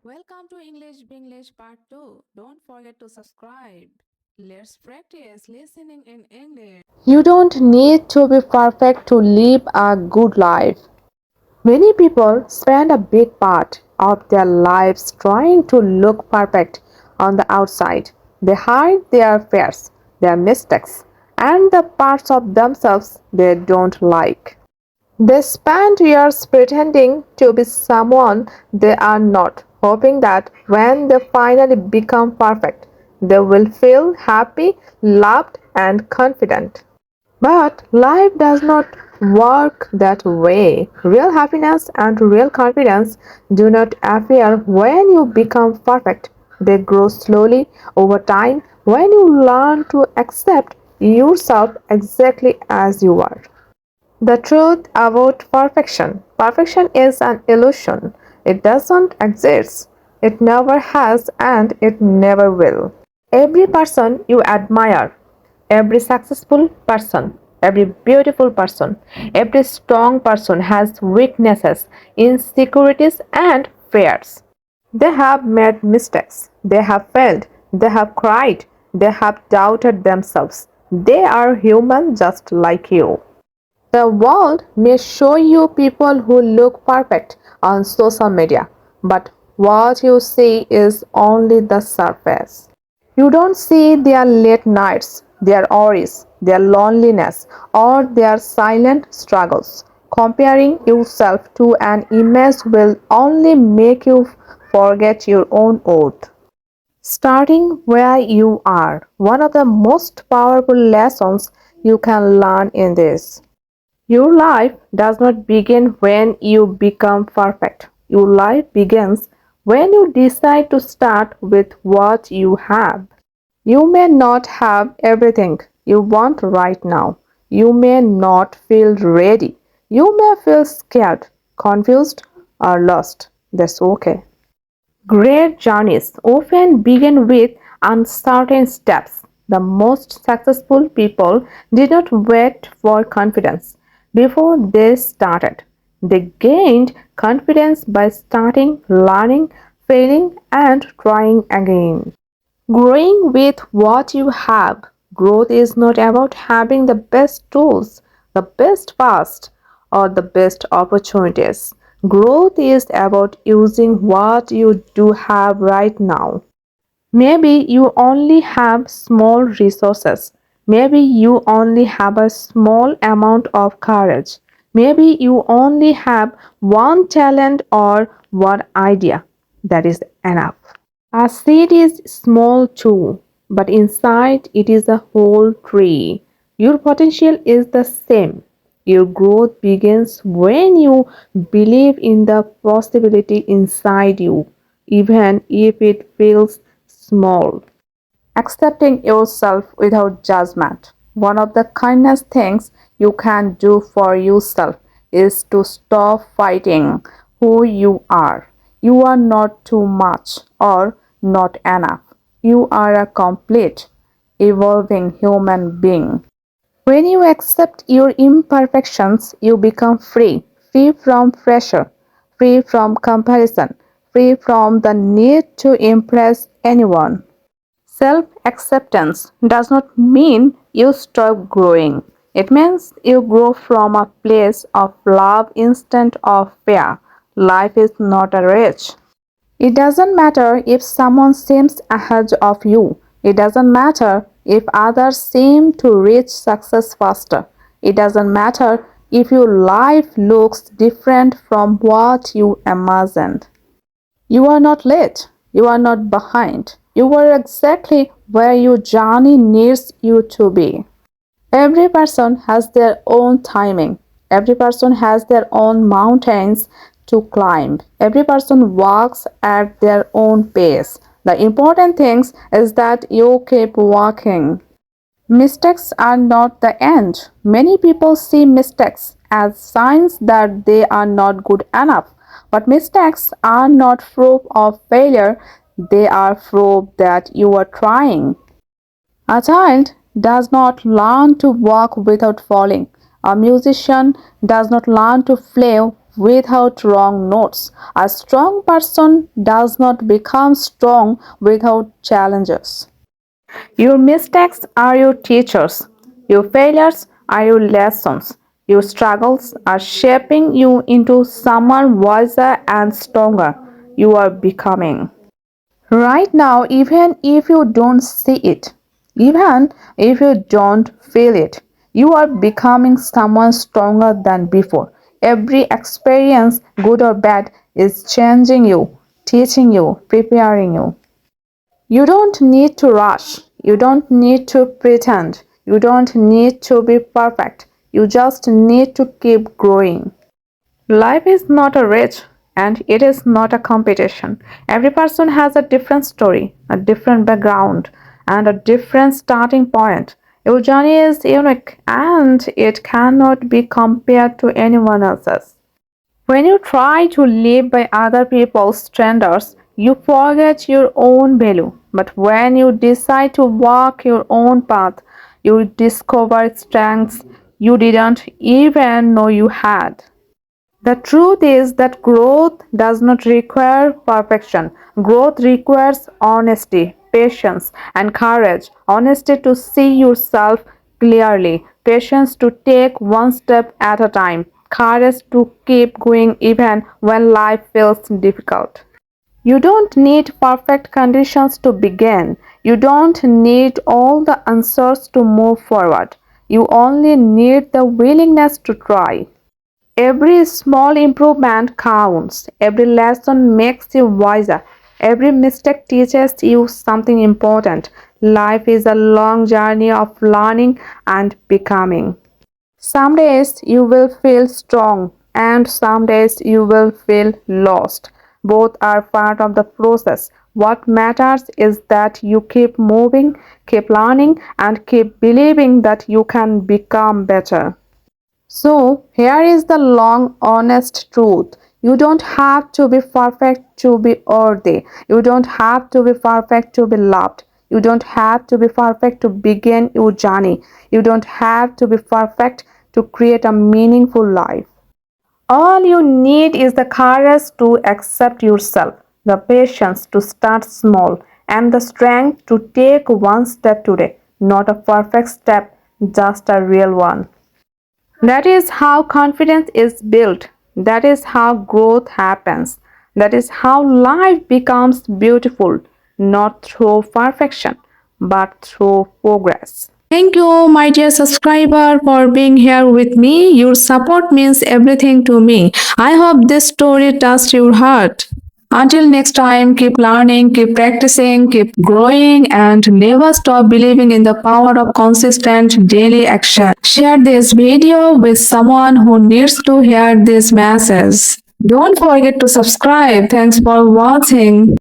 Welcome to English Binglish Part 2. Don't forget to subscribe. Let's practice listening in English. You don't need to be perfect to live a good life. Many people spend a big part of their lives trying to look perfect on the outside. They hide their fears, their mistakes, and the parts of themselves they don't like. They spend years pretending to be someone they are not, hoping that when they finally become perfect, they will feel happy, loved, and confident. But life does not work that way. Real happiness and real confidence do not appear when you become perfect. They grow slowly over time when you learn to accept yourself exactly as you are. The truth about perfection. Perfection is an illusion. It doesn't exist. It never has and it never will. Every person you admire, every successful person, every beautiful person, every strong person has weaknesses, insecurities, and fears. They have made mistakes, they have failed, they have cried, they have doubted themselves. They are human just like you. The world may show you people who look perfect on social media, but what you see is only the surface. You don't see their late nights, their worries, their loneliness, or their silent struggles. Comparing yourself to an image will only make you forget your own worth. Starting where you are, one of the most powerful lessons you can learn in this. Your life does not begin when you become perfect. Your life begins when you decide to start with what you have. You may not have everything you want right now. You may not feel ready. You may feel scared, confused, or lost. That's okay. Great journeys often begin with uncertain steps. The most successful people did not wait for confidence before they started. They gained confidence by starting, learning, failing, and trying again. Growing with what you have. Growth is not about having the best tools, the best past, or the best opportunities. Growth is about using what you do have right now. Maybe you only have small resources. Maybe you only have a small amount of courage. Maybe you only have one talent or one idea. That is enough. A seed is small too, but inside it is a whole tree. Your potential is the same. Your growth begins when you believe in the possibility inside you, even if it feels small. Accepting yourself without judgment. One of the kindest things you can do for yourself is to stop fighting who you are. You are not too much or not enough. You are a complete, evolving human being. When you accept your imperfections, you become free, free from pressure, free from comparison, free from the need to impress anyone. Self acceptance does not mean you stop growing. It means you grow from a place of love instead of fear. Life is not a race. It doesn't matter if someone seems ahead of you. It doesn't matter if others seem to reach success faster. It doesn't matter if your life looks different from what you imagined. You are not late. You are not behind. You are exactly where your journey needs you to be. Every person has their own timing. Every person has their own mountains to climb. Every person walks at their own pace. The important thing is that you keep walking. Mistakes are not the end. Many people see mistakes as signs that they are not good enough. But mistakes are not proof of failure, they are proof that you are trying. A child does not learn to walk without falling. A musician does not learn to play without wrong notes. A strong person does not become strong without challenges. Your mistakes are your teachers. Your failures are your lessons. Your struggles are shaping you into someone wiser and stronger you are becoming. Right now, even if you don't see it, even if you don't feel it, you are becoming someone stronger than before. Every experience, good or bad, is changing you, teaching you, preparing you. You don't need to rush. You don't need to pretend. You don't need to be perfect. You just need to keep growing. Life is not a race and it is not a competition. Every person has a different story, a different background, and a different starting point. Your journey is unique and it cannot be compared to anyone else's. When you try to live by other people's standards, you forget your own value. But when you decide to walk your own path, you discover strengths you didn't even know you had. The truth is that growth does not require perfection. Growth requires honesty, patience, and courage. Honesty to see yourself clearly, patience to take one step at a time, courage to keep going even when life feels difficult. You don't need perfect conditions to begin. You don't need all the answers to move forward. You only need the willingness to try. Every small improvement counts. Every lesson makes you wiser. Every mistake teaches you something important. Life is a long journey of learning and becoming. Some days you will feel strong, and some days you will feel lost. Both are part of the process. What matters is that you keep moving, keep learning, and keep believing that you can become better. So, here is the long, honest truth. You don't have to be perfect to be worthy. You don't have to be perfect to be loved. You don't have to be perfect to begin your journey. You don't have to be perfect to create a meaningful life. All you need is the courage to accept yourself, the patience to start small, and the strength to take one step today. Not a perfect step, just a real one. That is how confidence is built. That is how growth happens. That is how life becomes beautiful, not through perfection, but through progress. Thank you, my dear subscriber, for being here with me. Your support means everything to me. I hope this story touched your heart. Until next time, keep learning, keep practicing, keep growing, and never stop believing in the power of consistent daily action. Share this video with someone who needs to hear this message. Don't forget to subscribe. Thanks for watching.